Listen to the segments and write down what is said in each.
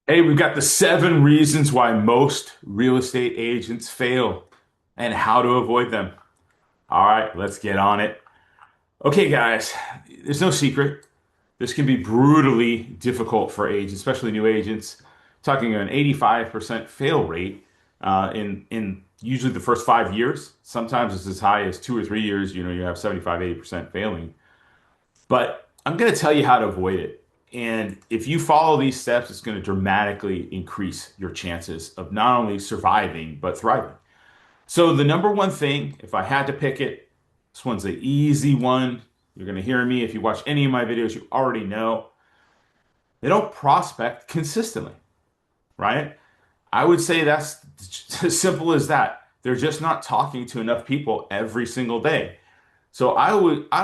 Hey, we've got the 7 reasons why most real estate agents fail and how to avoid them. All right, let's get on it. Okay, guys, there's no secret. This can be brutally difficult for agents, especially new agents. Talking an 85% fail rate in usually the first 5 years. Sometimes it's as high as 2 or 3 years. You have 75, 80% failing. But I'm going to tell you how to avoid it. And if you follow these steps, it's going to dramatically increase your chances of not only surviving, but thriving. So, the number one thing, if I had to pick it, this one's the easy one. You're going to hear me. If you watch any of my videos, you already know they don't prospect consistently, right? I would say that's as simple as that. They're just not talking to enough people every single day. So I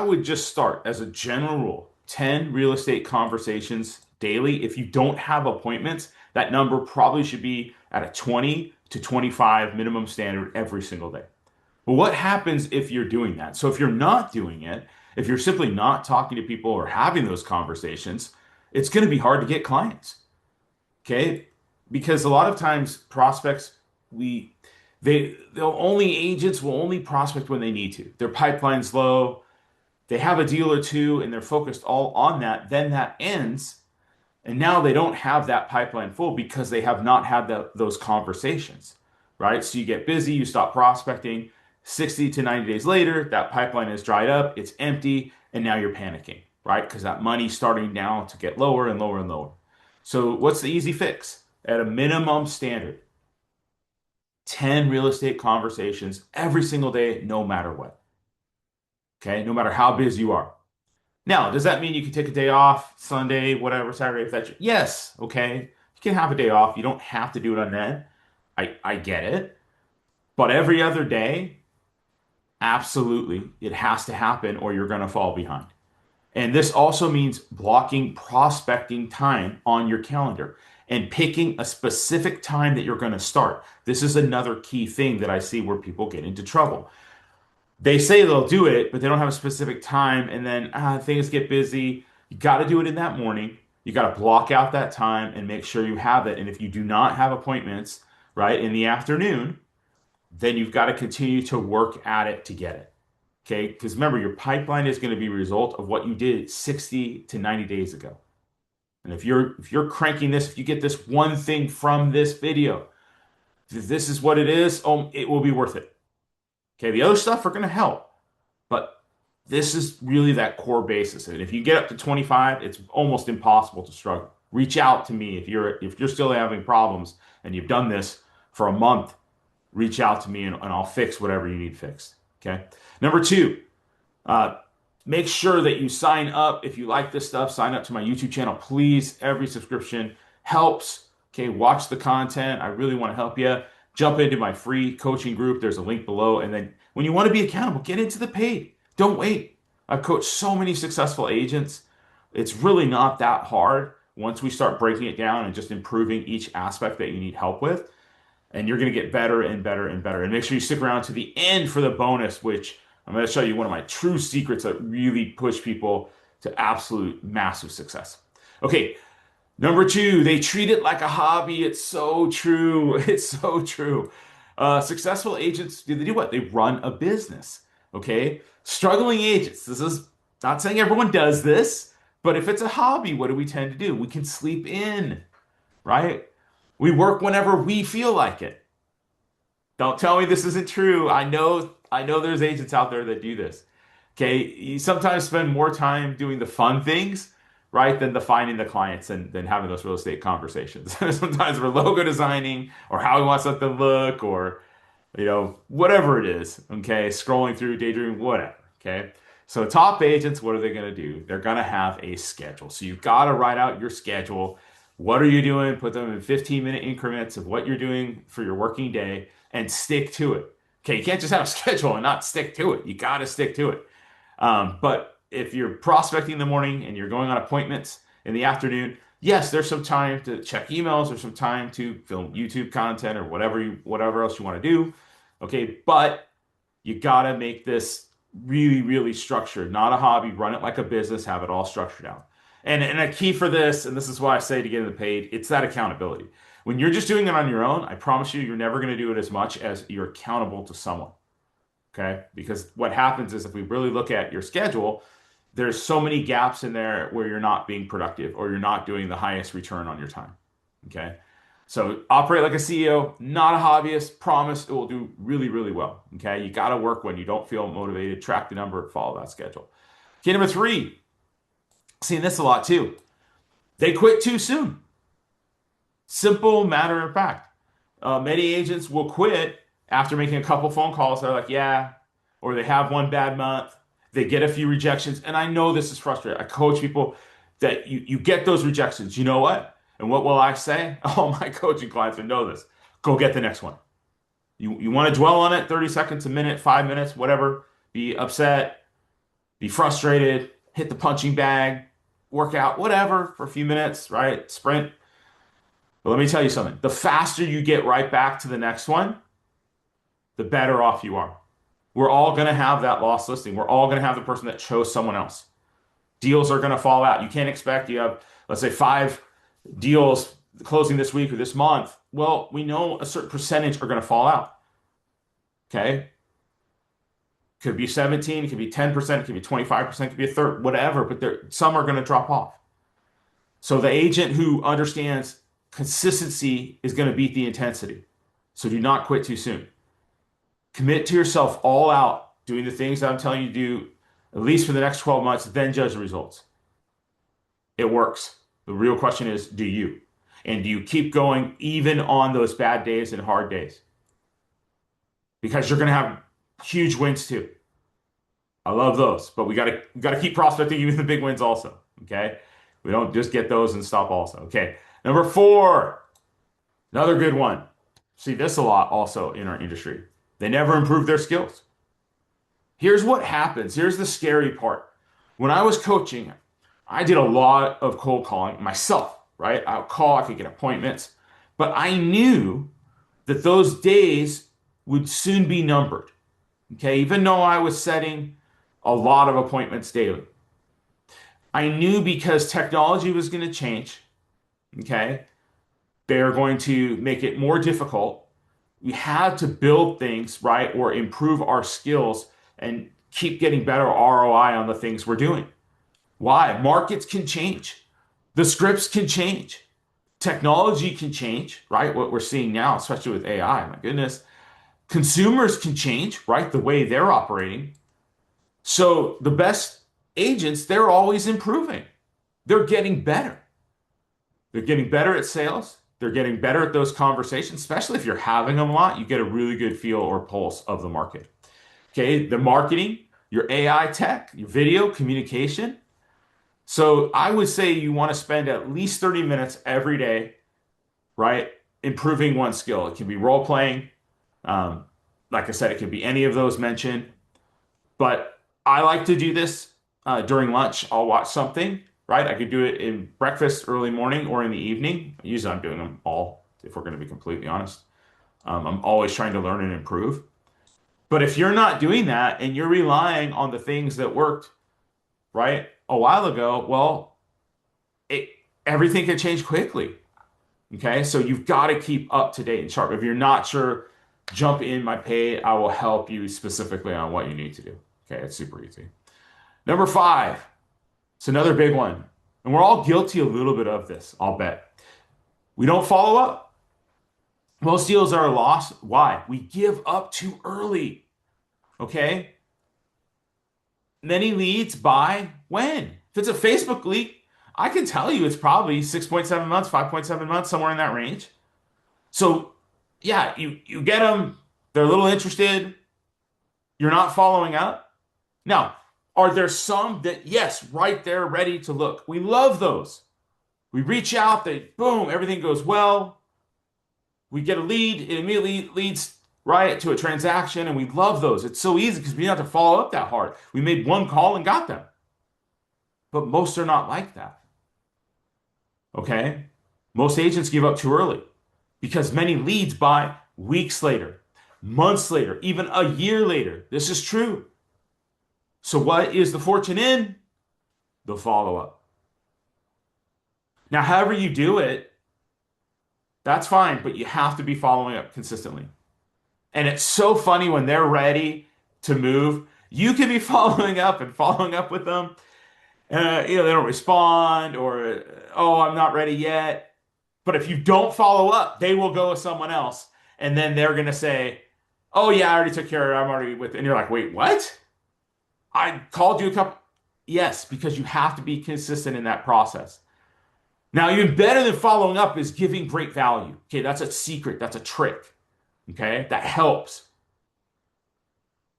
would just start as a general rule, 10 real estate conversations daily. If you don't have appointments, that number probably should be at a 20 to 25 minimum standard every single day. But what happens if you're doing that? So if you're not doing it, if you're simply not talking to people or having those conversations, it's going to be hard to get clients. Okay? Because a lot of times prospects we they'll only agents will only prospect when they need to. Their pipeline's low, they have a deal or two and they're focused all on that, then that ends and now they don't have that pipeline full because they have not had those conversations, right? So you get busy, you stop prospecting, 60 to 90 days later, that pipeline is dried up, it's empty, and now you're panicking, right? Because that money's starting now to get lower and lower and lower. So what's the easy fix? At a minimum standard, 10 real estate conversations every single day, no matter what. Okay, no matter how busy you are. Now, does that mean you can take a day off, Sunday, whatever, Saturday, if that's yes, okay. You can have a day off. You don't have to do it on that. I get it. But every other day, absolutely, it has to happen or you're going to fall behind. And this also means blocking prospecting time on your calendar and picking a specific time that you're going to start. This is another key thing that I see where people get into trouble. They say they'll do it, but they don't have a specific time, and then things get busy. You got to do it in that morning. You got to block out that time and make sure you have it. And if you do not have appointments, right, in the afternoon, then you've got to continue to work at it to get it. Okay? Because remember, your pipeline is going to be a result of what you did 60 to 90 days ago. And if you're cranking this, if you get this one thing from this video, if this is what it is, it will be worth it. Okay, the other stuff are going to help, but this is really that core basis. And if you get up to 25, it's almost impossible to struggle. Reach out to me if you're still having problems and you've done this for a month. Reach out to me and I'll fix whatever you need fixed. Okay. Number two, uh, make sure that you sign up. If you like this stuff, sign up to my YouTube channel, please. Every subscription helps. Okay, watch the content. I really want to help you. Jump into my free coaching group. There's a link below. And then when you want to be accountable, get into the paid. Don't wait. I've coached so many successful agents. It's really not that hard once we start breaking it down and just improving each aspect that you need help with. And you're going to get better and better and better. And make sure you stick around to the end for the bonus, which I'm going to show you one of my true secrets that really push people to absolute massive success. Okay, number two, they treat it like a hobby. It's so true. It's so true. Successful agents, they do what? They run a business. Okay, struggling agents. This is not saying everyone does this, but if it's a hobby, what do we tend to do? We can sleep in, right? We work whenever we feel like it. Don't tell me this isn't true. I know there's agents out there that do this. Okay, you sometimes spend more time doing the fun things, right, than the finding the clients and than having those real estate conversations. Sometimes we're logo designing or how we want something to look or whatever it is. Okay, scrolling through, daydreaming, whatever. Okay. So top agents, what are they going to do? They're going to have a schedule. So you've got to write out your schedule. What are you doing? Put them in 15-minute increments of what you're doing for your working day and stick to it. Okay, you can't just have a schedule and not stick to it. You got to stick to it. But if you're prospecting in the morning and you're going on appointments in the afternoon, yes, there's some time to check emails or some time to film YouTube content or whatever else you want to do. Okay, but you got to make this really, really structured, not a hobby. Run it like a business, have it all structured out. And a key for this, and this is why I say to get into the paid, it's that accountability. When you're just doing it on your own, I promise you, you're never going to do it as much as you're accountable to someone. Okay? Because what happens is if we really look at your schedule, there's so many gaps in there where you're not being productive or you're not doing the highest return on your time. Okay? So operate like a CEO, not a hobbyist. Promise it will do really, really well. Okay? You got to work when you don't feel motivated, track the number, follow that schedule. Okay, number three, seeing this a lot too. They quit too soon. Simple matter of fact. Many agents will quit after making a couple phone calls. They're like, yeah, or they have one bad month. They get a few rejections. And I know this is frustrating. I coach people that you get those rejections. You know what? And what will I say? All my coaching clients would know this. Go get the next one. You want to dwell on it 30 seconds, a minute, 5 minutes, whatever. Be upset, be frustrated, hit the punching bag, work out, whatever, for a few minutes, right? Sprint. But let me tell you something. The faster you get right back to the next one, the better off you are. We're all going to have that lost listing. We're all going to have the person that chose someone else. Deals are going to fall out. You can't expect you have, let's say, 5 deals closing this week or this month. Well, we know a certain percentage are going to fall out. Okay? Could be 17, it could be 10%, it could be 25%, it could be a third, whatever, but some are going to drop off. So the agent who understands consistency is going to beat the intensity. So do not quit too soon. Commit to yourself all out, doing the things that I'm telling you to do, at least for the next 12 months, then judge the results. It works. The real question is, do you? And do you keep going even on those bad days and hard days? Because you're going to have huge wins too. I love those, but we gotta keep prospecting even the big wins also. Okay, we don't just get those and stop also. Okay, number 4, another good one. See this a lot also in our industry. They never improve their skills. Here's what happens. Here's the scary part. When I was coaching, I did a lot of cold calling myself. Right, I would call, I could get appointments, but I knew that those days would soon be numbered. Okay, even though I was setting a lot of appointments daily, I knew because technology was going to change. Okay, they're going to make it more difficult. We had to build things, right, or improve our skills and keep getting better ROI on the things we're doing. Why? Markets can change. The scripts can change. Technology can change, right? What we're seeing now, especially with AI, my goodness. Consumers can change, right? The way they're operating. So the best agents, they're always improving. They're getting better. They're getting better at sales. They're getting better at those conversations, especially if you're having them a lot, you get a really good feel or pulse of the market. Okay, the marketing, your AI tech, your video, communication. So I would say you want to spend at least 30 minutes every day, right? Improving one skill. It can be role playing. Like I said, it could be any of those mentioned. But I like to do this during lunch. I'll watch something, right? I could do it in breakfast, early morning, or in the evening. Usually I'm doing them all, if we're going to be completely honest. I'm always trying to learn and improve. But if you're not doing that and you're relying on the things that worked, right, a while ago, well, everything can change quickly. Okay, so you've got to keep up to date and sharp. If you're not sure, jump in my page. I will help you specifically on what you need to do. Okay, it's super easy. Number 5, it's another big one. And we're all guilty a little bit of this, I'll bet. We don't follow up. Most deals are lost. Why? We give up too early. Okay? Many leads buy when? If it's a Facebook lead, I can tell you it's probably 6.7 months, 5.7 months, somewhere in that range. So, yeah, you get them, they're a little interested, you're not following up. Now, are there some that, yes, right there, ready to look? We love those. We reach out, boom, everything goes well. We get a lead, it immediately leads right to a transaction, and we love those. It's so easy because we don't have to follow up that hard. We made one call and got them. But most are not like that. Okay? Most agents give up too early because many leads buy weeks later, months later, even a year later. This is true. So what is the fortune in? The follow-up. Now, however you do it, that's fine, but you have to be following up consistently. And it's so funny when they're ready to move. You can be following up and following up with them. They don't respond, or oh, I'm not ready yet. But if you don't follow up, they will go with someone else, and then they're gonna say, "Oh yeah, I already took care of it. I'm already with." And you're like, "Wait, what? I called you a couple." Yes, because you have to be consistent in that process. Now, even better than following up is giving great value. Okay, that's a secret. That's a trick. Okay, that helps.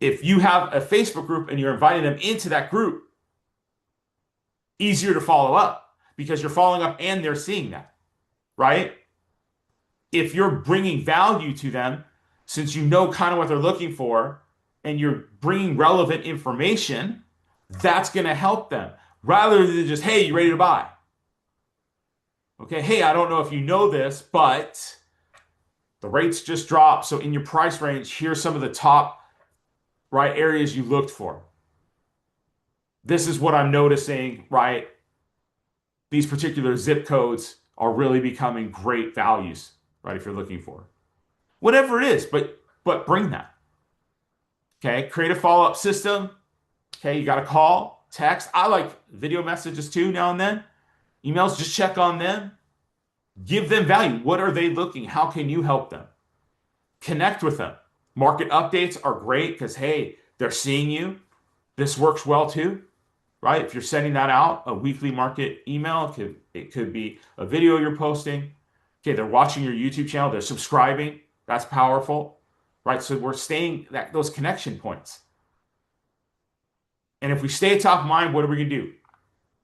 If you have a Facebook group and you're inviting them into that group, easier to follow up because you're following up and they're seeing that, right? If you're bringing value to them, since you know kind of what they're looking for and you're bringing relevant information, that's going to help them rather than just, hey, you ready to buy? Okay, hey, I don't know if you know this, but the rates just dropped. So in your price range, here's some of the top right areas you looked for. This is what I'm noticing, right? These particular zip codes are really becoming great values, right? If you're looking for whatever it is, but bring that. Okay, create a follow-up system. Okay, you got to call, text. I like video messages too now and then. Emails, just check on them. Give them value. What are they looking? How can you help them? Connect with them. Market updates are great because, hey, they're seeing you. This works well too, right? If you're sending that out, a weekly market email, it could be a video you're posting. Okay, they're watching your YouTube channel, they're subscribing. That's powerful, right? So we're staying those connection points. And if we stay top of mind, what are we going to do?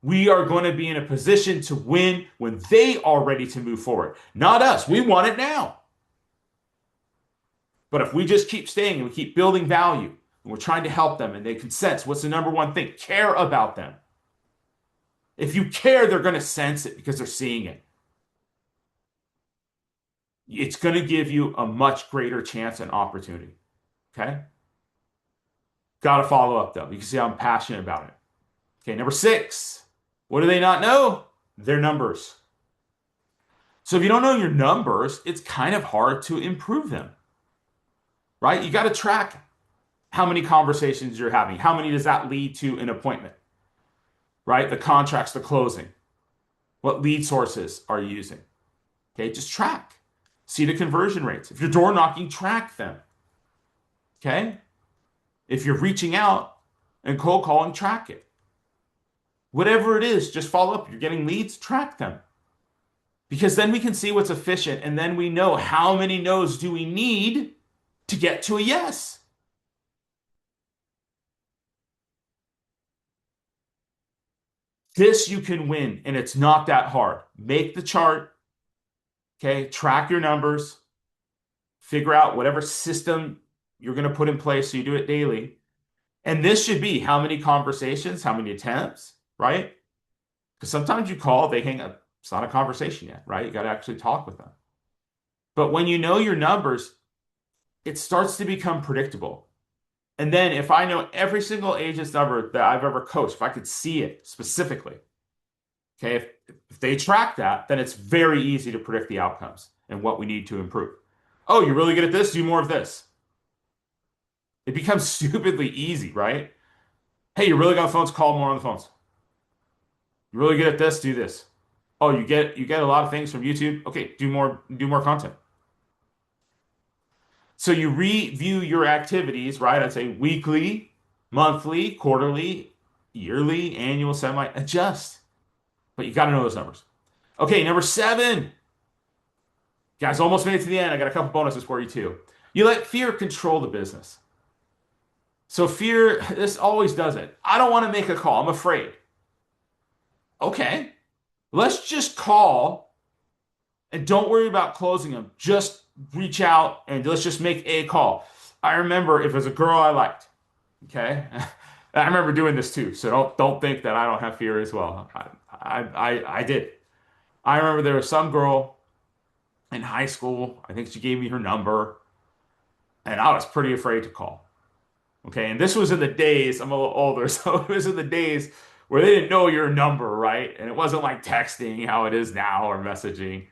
We are going to be in a position to win when they are ready to move forward. Not us. We want it now. But if we just keep staying and we keep building value and we're trying to help them and they can sense what's the number one thing? Care about them. If you care, they're going to sense it because they're seeing it. It's going to give you a much greater chance and opportunity. Okay? Got to follow up though. You can see I'm passionate about it. Okay, number 6. What do they not know? Their numbers. So if you don't know your numbers, it's kind of hard to improve them, right? You got to track how many conversations you're having. How many does that lead to an appointment, right? The contracts, the closing. What lead sources are you using? Okay, just track. See the conversion rates. If you're door knocking, track them. Okay? If you're reaching out and cold calling, track it. Whatever it is, just follow up. You're getting leads, track them. Because then we can see what's efficient and then we know how many no's do we need to get to a yes. This you can win and it's not that hard. Make the chart, okay? Track your numbers, figure out whatever system you're going to put in place so you do it daily. And this should be how many conversations, how many attempts, right? Because sometimes you call, they hang up. It's not a conversation yet, right? You got to actually talk with them. But when you know your numbers, it starts to become predictable. And then if I know every single agent's number that I've ever coached, if I could see it specifically, okay, if they track that, then it's very easy to predict the outcomes and what we need to improve. Oh, you're really good at this? Do more of this. It becomes stupidly easy, right? Hey, you're really good on the phones? Call more on the phones. You're really good at this? Do this. Oh, you get a lot of things from YouTube? Okay, do more content. So you review your activities, right? I'd say weekly, monthly, quarterly, yearly, annual, semi, adjust. But you got to know those numbers. Okay, number 7. Guys, almost made it to the end. I got a couple bonuses for you too. You let fear control the business. So fear, this always does it. I don't want to make a call. I'm afraid. Okay, let's just call and don't worry about closing them. Just reach out and let's just make a call. I remember if it was a girl I liked, okay? I remember doing this too, so don't think that I don't have fear as well. I did. I remember there was some girl in high school. I think she gave me her number, and I was pretty afraid to call. Okay, and this was in the days. I'm a little older, so it was in the days where they didn't know your number, right? And it wasn't like texting how it is now or messaging.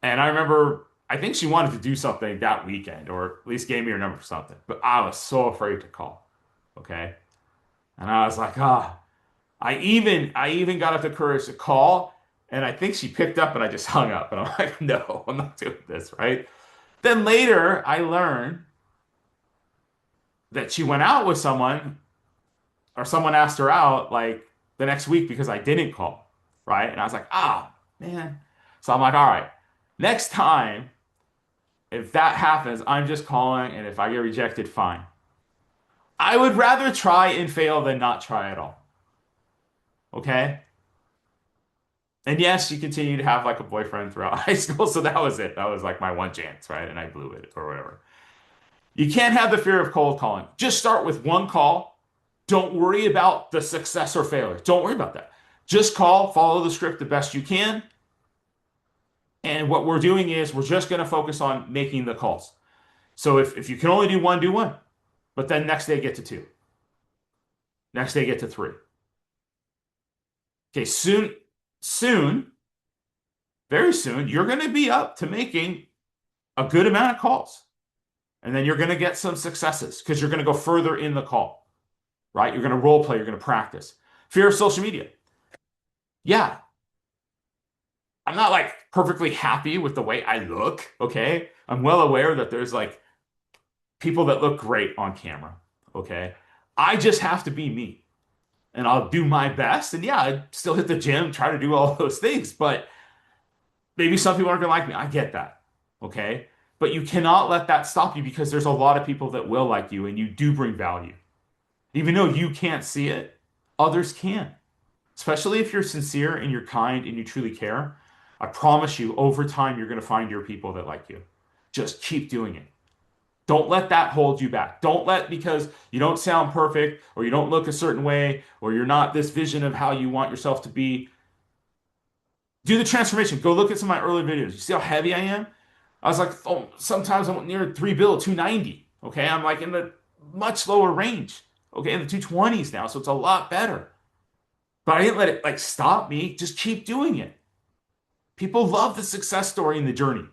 And I remember, I think she wanted to do something that weekend, or at least gave me her number for something. But I was so afraid to call. Okay. And I was like, ah, I even got up the courage to call. And I think she picked up and I just hung up. And I'm like, no, I'm not doing this, right? Then later I learned that she went out with someone or someone asked her out like the next week because I didn't call, right? And I was like, ah, man. So I'm like, all right, next time, if that happens, I'm just calling, and if I get rejected, fine. I would rather try and fail than not try at all. Okay? And yes, she continued to have like a boyfriend throughout high school, so that was it. That was like my one chance, right? And I blew it or whatever. You can't have the fear of cold calling. Just start with one call. Don't worry about the success or failure. Don't worry about that. Just call, follow the script the best you can. And what we're doing is we're just going to focus on making the calls. So if you can only do one. But then next day get to two. Next day get to three. Okay, soon, very soon, you're going to be up to making a good amount of calls. And then you're going to get some successes because you're going to go further in the call, right? You're going to role play, you're going to practice. Fear of social media. Yeah, I'm not like perfectly happy with the way I look, okay? I'm well aware that there's like people that look great on camera, okay? I just have to be me and I'll do my best. And yeah, I still hit the gym, try to do all those things, but maybe some people aren't gonna like me. I get that, okay? But you cannot let that stop you because there's a lot of people that will like you and you do bring value. Even though you can't see it, others can. Especially if you're sincere and you're kind and you truly care. I promise you, over time, you're going to find your people that like you. Just keep doing it. Don't let that hold you back. Don't let because you don't sound perfect or you don't look a certain way or you're not this vision of how you want yourself to be. Do the transformation. Go look at some of my early videos. You see how heavy I am? I was like, oh, sometimes I'm near 3 bill, 290. Okay. I'm like in the much lower range. Okay. In the 220s now. So it's a lot better. But I didn't let it like stop me. Just keep doing it. People love the success story and the journey.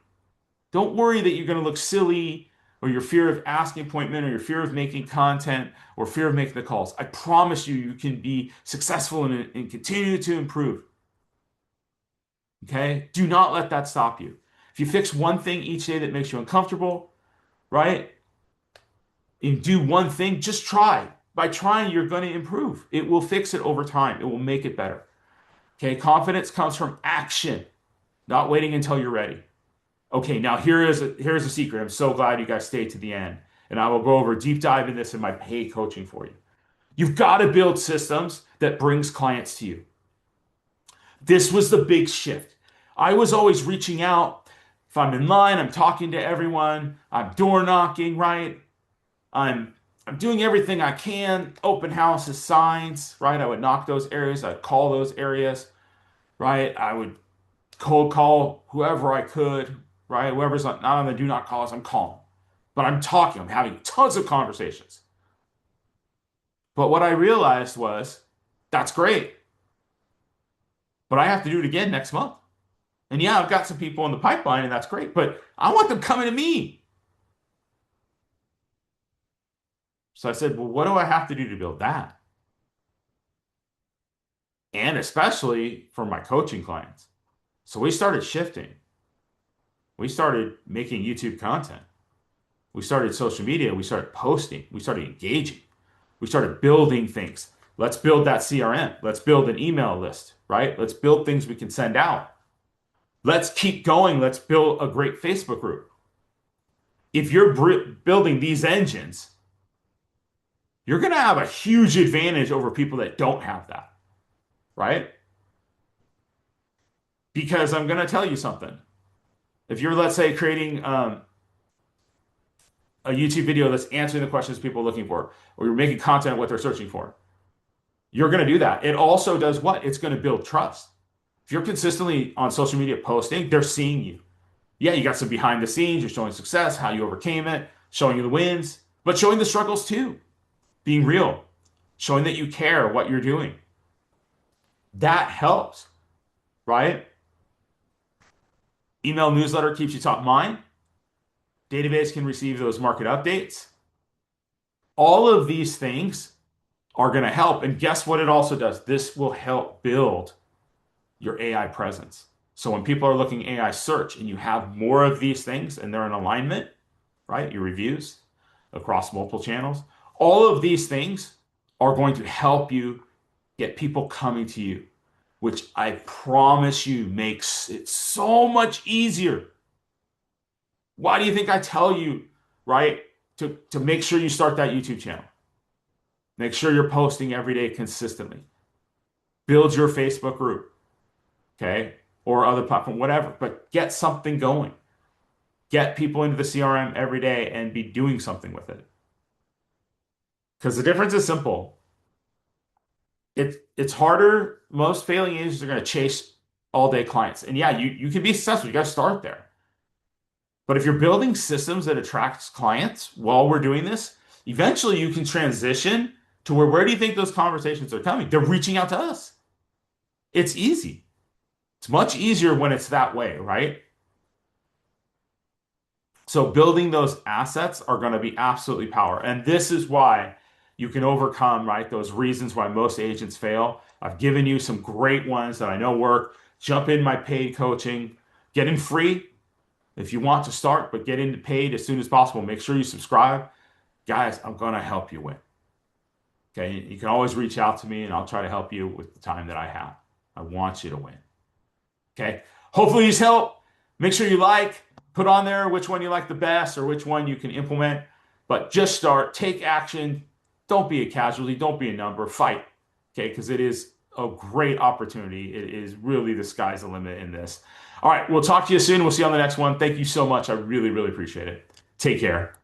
Don't worry that you're going to look silly or your fear of asking appointment or your fear of making content or fear of making the calls. I promise you, you can be successful and continue to improve. Okay? Do not let that stop you. If you fix one thing each day that makes you uncomfortable, right? And do one thing, just try. By trying, you're going to improve. It will fix it over time. It will make it better. Okay? Confidence comes from action, not waiting until you're ready. Okay, now here's a secret. I'm so glad you guys stayed to the end. And I will go over a deep dive in this in my paid coaching for you. You've got to build systems that brings clients to you. This was the big shift. I was always reaching out. If I'm in line, I'm talking to everyone. I'm door knocking, right? I'm doing everything I can. Open houses, signs, right? I would knock those areas. I'd call those areas, right? I would cold call whoever I could, right? Whoever's not on the do not call list, I'm calling. But I'm talking, I'm having tons of conversations. But what I realized was that's great. But I have to do it again next month. And yeah, I've got some people in the pipeline and that's great, but I want them coming to me. So I said, well, what do I have to do to build that? And especially for my coaching clients. So we started shifting. We started making YouTube content. We started social media. We started posting. We started engaging. We started building things. Let's build that CRM. Let's build an email list, right? Let's build things we can send out. Let's keep going. Let's build a great Facebook group. If you're building these engines, you're going to have a huge advantage over people that don't have that, right? Because I'm going to tell you something. If you're, let's say, creating a YouTube video that's answering the questions people are looking for, or you're making content what they're searching for, you're going to do that. It also does what? It's going to build trust. If you're consistently on social media posting, they're seeing you. Yeah, you got some behind the scenes, you're showing success, how you overcame it, showing you the wins, but showing the struggles too. Being real, showing that you care what you're doing. That helps, right? Email newsletter keeps you top of mind. Database can receive those market updates. All of these things are going to help. And guess what it also does? This will help build your AI presence. So when people are looking AI search and you have more of these things and they're in alignment, right? Your reviews across multiple channels, all of these things are going to help you get people coming to you, which I promise you makes it so much easier. Why do you think I tell you, right, to make sure you start that YouTube channel? Make sure you're posting every day consistently. Build your Facebook group, okay? Or other platform, whatever, but get something going. Get people into the CRM every day and be doing something with it. Because the difference is simple. It's harder. Most failing agents are going to chase all day clients. And yeah, you can be successful. You got to start there. But if you're building systems that attracts clients while we're doing this, eventually you can transition to where do you think those conversations are coming? They're reaching out to us. It's easy. It's much easier when it's that way, right? So building those assets are going to be absolutely power. And this is why you can overcome, right, those reasons why most agents fail. I've given you some great ones that I know work. Jump in my paid coaching, get in free if you want to start, but get into paid as soon as possible. Make sure you subscribe. Guys, I'm going to help you win. Okay. You can always reach out to me and I'll try to help you with the time that I have. I want you to win. Okay. Hopefully these help. Make sure you put on there which one you like the best or which one you can implement. But just start, take action. Don't be a casualty. Don't be a number. Fight. Okay. Because it is a great opportunity. It is really the sky's the limit in this. All right. We'll talk to you soon. We'll see you on the next one. Thank you so much. I really, really appreciate it. Take care.